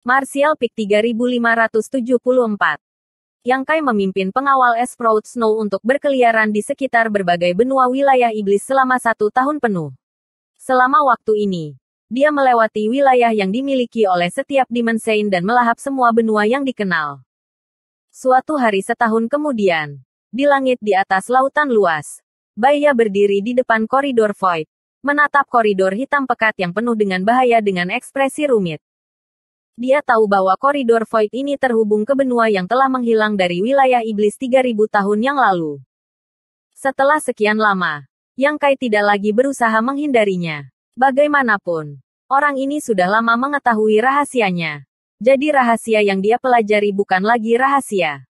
Martial Peak 3574. Yang Kai memimpin pengawal Sprout Snow untuk berkeliaran di sekitar berbagai benua wilayah iblis selama 1 tahun penuh. Selama waktu ini, dia melewati wilayah yang dimiliki oleh setiap Demon Saint dan melahap semua benua yang dikenal. Suatu hari setahun kemudian, di langit di atas lautan luas, Baiya berdiri di depan koridor Void, menatap koridor hitam pekat yang penuh dengan bahaya dengan ekspresi rumit. Dia tahu bahwa koridor Void ini terhubung ke benua yang telah menghilang dari wilayah iblis 3000 tahun yang lalu. Setelah sekian lama, Yang Kai tidak lagi berusaha menghindarinya. Bagaimanapun, orang ini sudah lama mengetahui rahasianya. Jadi rahasia yang dia pelajari bukan lagi rahasia.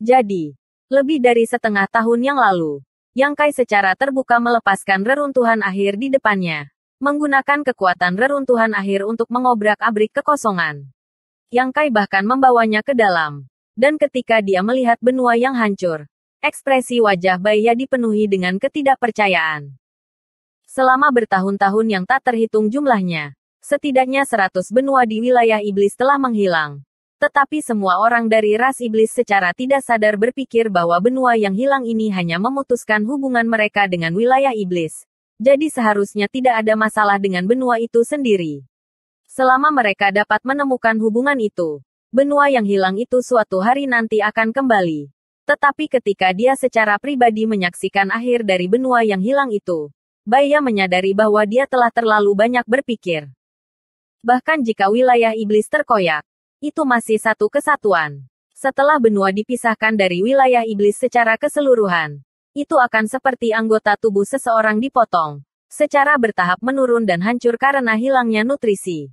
Jadi, lebih dari setengah tahun yang lalu, Yang Kai secara terbuka melepaskan reruntuhan akhir di depannya. Menggunakan kekuatan reruntuhan akhir untuk mengobrak-abrik kekosongan. Yang Kai bahkan membawanya ke dalam. Dan ketika dia melihat benua yang hancur, ekspresi wajah Baiya dipenuhi dengan ketidakpercayaan. Selama bertahun-tahun yang tak terhitung jumlahnya, setidaknya 100 benua di wilayah iblis telah menghilang. Tetapi semua orang dari ras iblis secara tidak sadar berpikir bahwa benua yang hilang ini hanya memutuskan hubungan mereka dengan wilayah iblis. Jadi seharusnya tidak ada masalah dengan benua itu sendiri. Selama mereka dapat menemukan hubungan itu, benua yang hilang itu suatu hari nanti akan kembali. Tetapi ketika dia secara pribadi menyaksikan akhir dari benua yang hilang itu, Baiya menyadari bahwa dia telah terlalu banyak berpikir. Bahkan jika wilayah iblis terkoyak, itu masih satu kesatuan. Setelah benua dipisahkan dari wilayah iblis secara keseluruhan, itu akan seperti anggota tubuh seseorang dipotong, secara bertahap menurun dan hancur karena hilangnya nutrisi.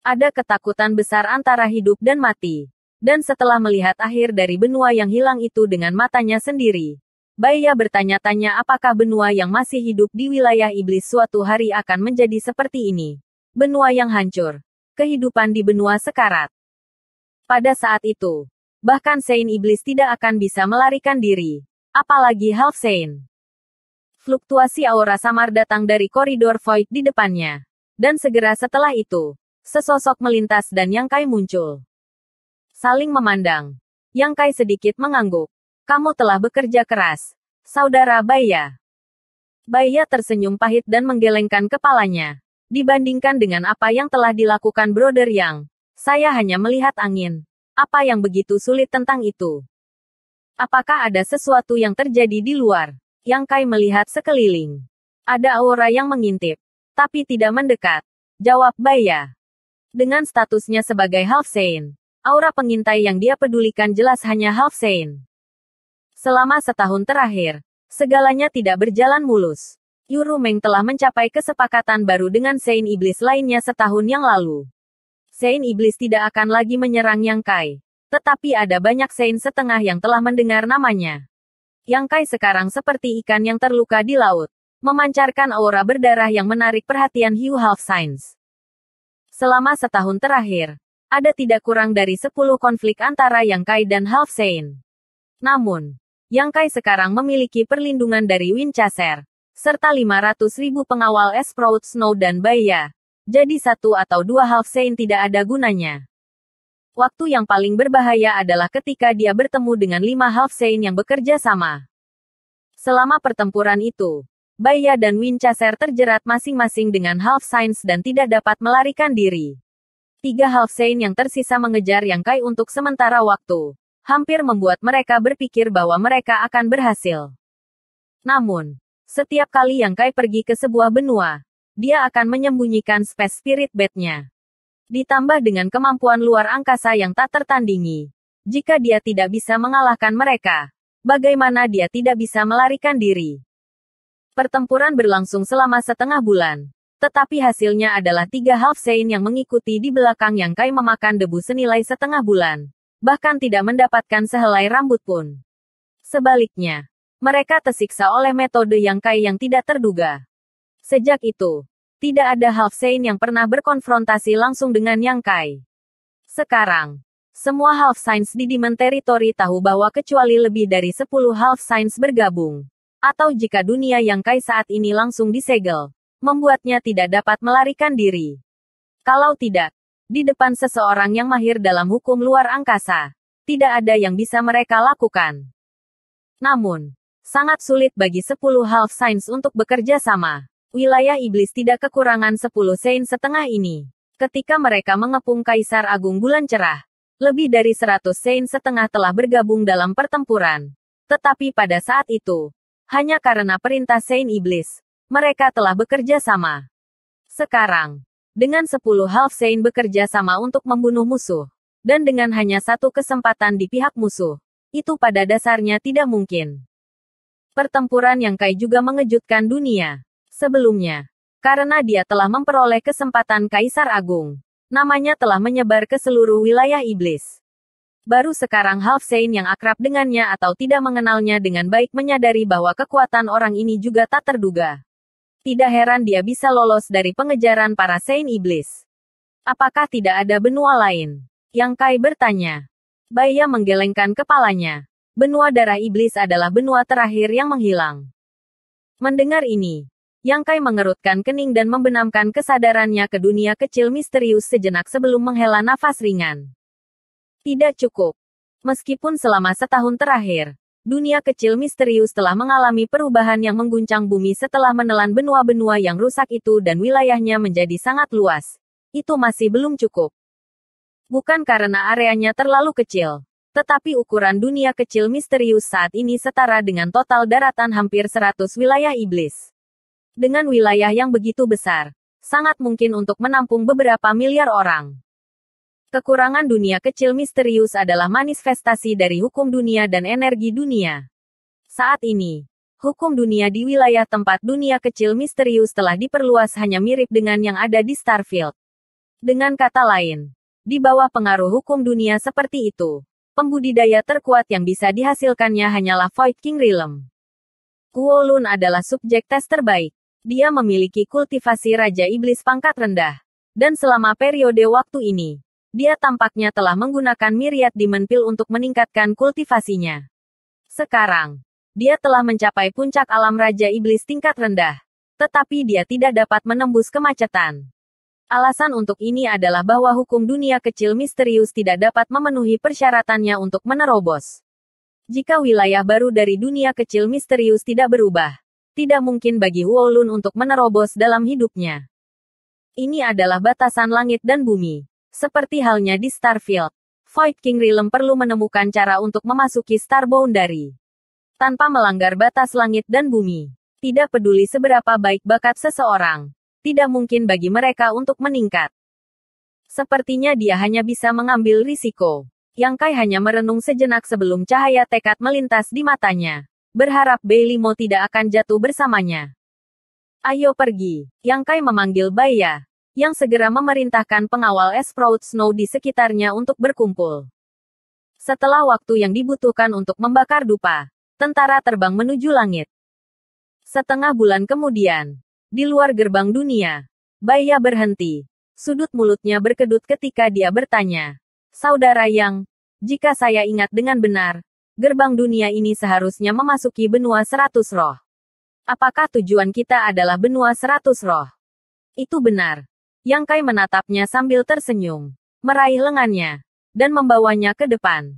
Ada ketakutan besar antara hidup dan mati. Dan setelah melihat akhir dari benua yang hilang itu dengan matanya sendiri, Baiya bertanya-tanya apakah benua yang masih hidup di wilayah iblis suatu hari akan menjadi seperti ini. Benua yang hancur. Kehidupan di benua sekarat. Pada saat itu, bahkan Saint Iblis tidak akan bisa melarikan diri. Apalagi Half Saint. Fluktuasi aura samar datang dari koridor Void di depannya. Dan segera setelah itu, sesosok melintas dan Yang Kai muncul. Saling memandang. Yang Kai sedikit mengangguk. Kamu telah bekerja keras, saudara Baiya. Baiya tersenyum pahit dan menggelengkan kepalanya. Dibandingkan dengan apa yang telah dilakukan Brother Yang, saya hanya melihat angin. Apa yang begitu sulit tentang itu? Apakah ada sesuatu yang terjadi di luar? Yang Kai melihat sekeliling. Ada aura yang mengintip, tapi tidak mendekat. Jawab Baiya. Dengan statusnya sebagai Half Saint, aura pengintai yang dia pedulikan jelas hanya Half Saint. Selama setahun terakhir, segalanya tidak berjalan mulus. Yuru Meng telah mencapai kesepakatan baru dengan Saint Iblis lainnya setahun yang lalu. Saint Iblis tidak akan lagi menyerang Yang Kai. Tetapi ada banyak Saint setengah yang telah mendengar namanya. Yang Kai sekarang seperti ikan yang terluka di laut, memancarkan aura berdarah yang menarik perhatian Hiu Half Saints. Selama setahun terakhir, ada tidak kurang dari 10 konflik antara Yang Kai dan Half Saint. Namun, Yang Kai sekarang memiliki perlindungan dari Winchester, serta 500.000 pengawal Sprout Snow dan Baiya. Jadi 1 atau 2 Half Saint tidak ada gunanya. Waktu yang paling berbahaya adalah ketika dia bertemu dengan 5 Half Saint yang bekerja sama. Selama pertempuran itu, Baiya dan Winchester terjerat masing-masing dengan Half Saints dan tidak dapat melarikan diri. 3 Half Saint yang tersisa mengejar Yang Kai untuk sementara waktu, hampir membuat mereka berpikir bahwa mereka akan berhasil. Namun, setiap kali Yang Kai pergi ke sebuah benua, dia akan menyembunyikan Space Spirit Bed-nya. Ditambah dengan kemampuan luar angkasa yang tak tertandingi. Jika dia tidak bisa mengalahkan mereka, bagaimana dia tidak bisa melarikan diri? Pertempuran berlangsung selama setengah bulan. Tetapi hasilnya adalah 3 Half Saint yang mengikuti di belakang Yang Kai memakan debu senilai setengah bulan. Bahkan tidak mendapatkan sehelai rambut pun. Sebaliknya, mereka tersiksa oleh metode Yang Kai yang tidak terduga. Sejak itu, tidak ada Half Saint yang pernah berkonfrontasi langsung dengan Yang Kai. Sekarang, semua Half Saints di Demon Territory tahu bahwa kecuali lebih dari 10 Half Saints bergabung, atau jika dunia Yang Kai saat ini langsung disegel, membuatnya tidak dapat melarikan diri. Kalau tidak, Di depan seseorang yang mahir dalam hukum luar angkasa, tidak ada yang bisa mereka lakukan. Namun, sangat sulit bagi 10 Half Saints untuk bekerja sama. Wilayah iblis tidak kekurangan 10 Saint setengah ini. Ketika mereka mengepung Kaisar Agung Bulan Cerah, lebih dari 100 Saint setengah telah bergabung dalam pertempuran. Tetapi pada saat itu, hanya karena perintah Saint Iblis, mereka telah bekerja sama. Sekarang, dengan 10 Half Saint bekerja sama untuk membunuh musuh, dan dengan hanya satu kesempatan di pihak musuh, itu pada dasarnya tidak mungkin. Pertempuran yang Kai juga mengejutkan dunia. Sebelumnya, karena dia telah memperoleh kesempatan Kaisar Agung, namanya telah menyebar ke seluruh wilayah iblis. Baru sekarang Half Saint yang akrab dengannya atau tidak mengenalnya dengan baik menyadari bahwa kekuatan orang ini juga tak terduga. Tidak heran dia bisa lolos dari pengejaran para Saint Iblis. Apakah tidak ada benua lain? Yang Kai bertanya. Baya menggelengkan kepalanya. Benua darah iblis adalah benua terakhir yang menghilang. Mendengar ini, Yang Kai mengerutkan kening dan membenamkan kesadarannya ke dunia kecil misterius sejenak sebelum menghela nafas ringan. Tidak cukup. Meskipun selama setahun terakhir, dunia kecil misterius telah mengalami perubahan yang mengguncang bumi setelah menelan benua-benua yang rusak itu dan wilayahnya menjadi sangat luas. Itu masih belum cukup. Bukan karena areanya terlalu kecil, tetapi ukuran dunia kecil misterius saat ini setara dengan total daratan hampir 100 wilayah iblis. Dengan wilayah yang begitu besar, sangat mungkin untuk menampung beberapa miliar orang. Kekurangan dunia kecil misterius adalah manifestasi dari hukum dunia dan energi dunia. Saat ini, hukum dunia di wilayah tempat dunia kecil misterius telah diperluas hanya mirip dengan yang ada di Starfield. Dengan kata lain, di bawah pengaruh hukum dunia seperti itu, pembudidaya terkuat yang bisa dihasilkannya hanyalah Void King Realm. Kuolun adalah subjek tes terbaik. Dia memiliki kultivasi Raja Iblis pangkat rendah. Dan selama periode waktu ini, dia tampaknya telah menggunakan Myriad Demon Pill untuk meningkatkan kultivasinya. Sekarang, dia telah mencapai puncak alam Raja Iblis tingkat rendah. Tetapi dia tidak dapat menembus kemacetan. Alasan untuk ini adalah bahwa hukum dunia kecil misterius tidak dapat memenuhi persyaratannya untuk menerobos. Jika wilayah baru dari dunia kecil misterius tidak berubah, tidak mungkin bagi Huolun untuk menerobos dalam hidupnya. Ini adalah batasan langit dan bumi. Seperti halnya di Starfield, Void King Realm perlu menemukan cara untuk memasuki Star Boundary. Tanpa melanggar batas langit dan bumi. Tidak peduli seberapa baik bakat seseorang, tidak mungkin bagi mereka untuk meningkat. Sepertinya dia hanya bisa mengambil risiko. Yang Kai hanya merenung sejenak sebelum cahaya tekad melintas di matanya. Berharap Beilimo tidak akan jatuh bersamanya. Ayo pergi. Yang Kai memanggil Baya, yang segera memerintahkan pengawal Sprout Snow di sekitarnya untuk berkumpul. Setelah waktu yang dibutuhkan untuk membakar dupa, tentara terbang menuju langit. Setengah bulan kemudian, di luar gerbang dunia, Baya berhenti. Sudut mulutnya berkedut ketika dia bertanya, "Saudara Yang, jika saya ingat dengan benar, gerbang dunia ini seharusnya memasuki benua 100 roh. Apakah tujuan kita adalah benua 100 roh?" Itu benar. Yang Kai menatapnya sambil tersenyum, meraih lengannya, dan membawanya ke depan.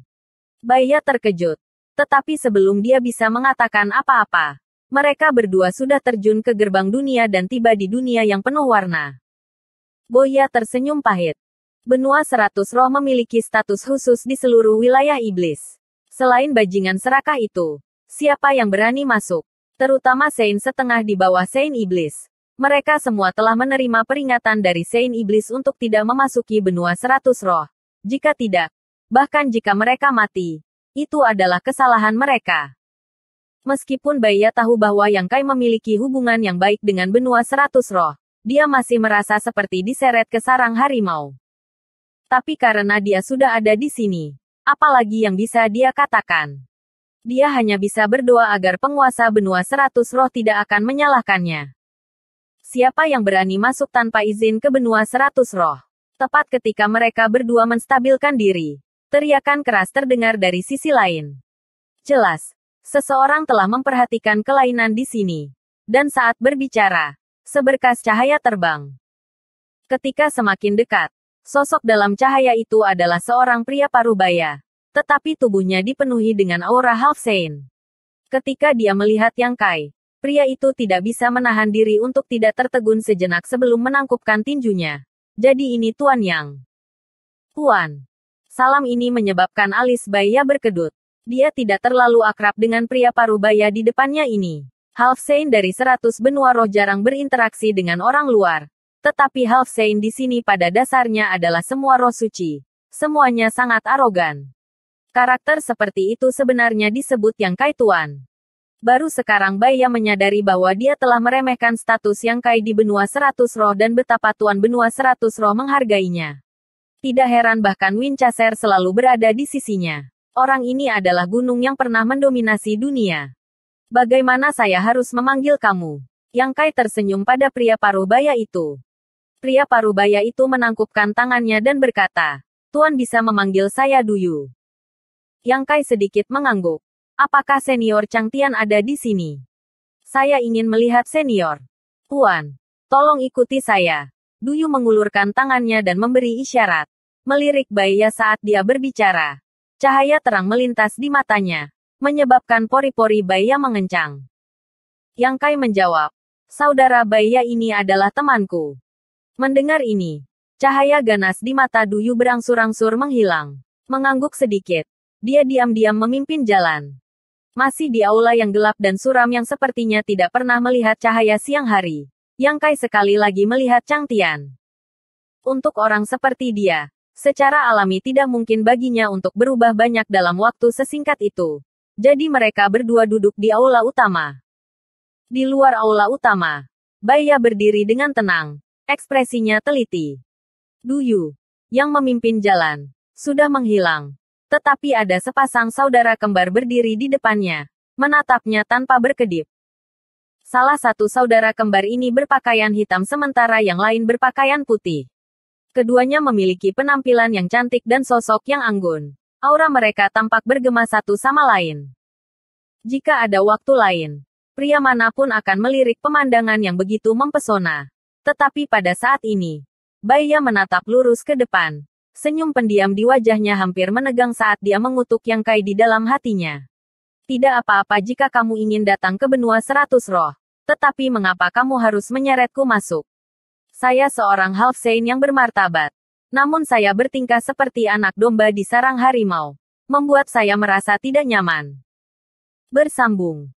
Baya terkejut. Tetapi sebelum dia bisa mengatakan apa-apa, mereka berdua sudah terjun ke gerbang dunia dan tiba di dunia yang penuh warna. Baya tersenyum pahit. Benua 100 roh memiliki status khusus di seluruh wilayah iblis. Selain bajingan serakah itu, siapa yang berani masuk? Terutama Saint setengah di bawah Saint Iblis. Mereka semua telah menerima peringatan dari Saint Iblis untuk tidak memasuki benua 100 roh. Jika tidak, bahkan jika mereka mati, itu adalah kesalahan mereka. Meskipun Baya tahu bahwa Yang Kai memiliki hubungan yang baik dengan benua 100 roh, dia masih merasa seperti diseret ke sarang harimau. Tapi karena dia sudah ada di sini, apalagi yang bisa dia katakan? Dia hanya bisa berdoa agar penguasa benua 100 roh tidak akan menyalahkannya. Siapa yang berani masuk tanpa izin ke benua 100 roh? Tepat ketika mereka berdua menstabilkan diri, teriakan keras terdengar dari sisi lain. Jelas, seseorang telah memperhatikan kelainan di sini. Dan saat berbicara, seberkas cahaya terbang. Ketika semakin dekat, Sosok dalam cahaya itu adalah seorang pria parubaya. Tetapi tubuhnya dipenuhi dengan aura Half Saint. Ketika dia melihat Yang Kai, pria itu tidak bisa menahan diri untuk tidak tertegun sejenak sebelum menangkupkan tinjunya. Jadi ini Tuan Yang. Tuan. Salam ini menyebabkan alis Baya berkedut. Dia tidak terlalu akrab dengan pria parubaya di depannya ini. Half Saint dari 100 benua roh jarang berinteraksi dengan orang luar. Tetapi Half Saint di sini pada dasarnya adalah semua roh suci. Semuanya sangat arogan. Karakter seperti itu sebenarnya disebut Yang Kai Tuan. Baru sekarang Baya menyadari bahwa dia telah meremehkan status Yang Kai di benua 100 roh dan betapa Tuan benua 100 roh menghargainya. Tidak heran bahkan Winchester selalu berada di sisinya. Orang ini adalah gunung yang pernah mendominasi dunia. Bagaimana saya harus memanggil kamu? Yang Kai tersenyum pada pria parubaya itu. Pria parubaya itu menangkupkan tangannya dan berkata, Tuan bisa memanggil saya Duyu. Yang Kai sedikit mengangguk. Apakah senior Chang Tian ada di sini? Saya ingin melihat senior. Tuan, tolong ikuti saya. Duyu mengulurkan tangannya dan memberi isyarat. Melirik Baya saat dia berbicara. Cahaya terang melintas di matanya. Menyebabkan pori-pori Baya mengencang. Yang Kai menjawab. Saudara Baya ini adalah temanku. Mendengar ini, cahaya ganas di mata Duyu berangsur-angsur menghilang. Mengangguk sedikit. Dia diam-diam memimpin jalan. Masih di aula yang gelap dan suram yang sepertinya tidak pernah melihat cahaya siang hari. Yang Kai sekali lagi melihat Chang Tian. Untuk orang seperti dia, secara alami tidak mungkin baginya untuk berubah banyak dalam waktu sesingkat itu. Jadi mereka berdua duduk di aula utama. Di luar aula utama, Baya berdiri dengan tenang. Ekspresinya teliti. Duyu, yang memimpin jalan, sudah menghilang. Tetapi ada sepasang saudara kembar berdiri di depannya, menatapnya tanpa berkedip. Salah satu saudara kembar ini berpakaian hitam sementara yang lain berpakaian putih. Keduanya memiliki penampilan yang cantik dan sosok yang anggun. Aura mereka tampak bergema satu sama lain. Jika ada waktu lain, pria manapun akan melirik pemandangan yang begitu mempesona. Tetapi pada saat ini, Baya menatap lurus ke depan. Senyum pendiam di wajahnya hampir menegang saat dia mengutuk Yang Kai di dalam hatinya. Tidak apa-apa jika kamu ingin datang ke benua 100 roh. Tetapi mengapa kamu harus menyeretku masuk? Saya seorang Half Saint yang bermartabat. Namun saya bertingkah seperti anak domba di sarang harimau. Membuat saya merasa tidak nyaman. Bersambung.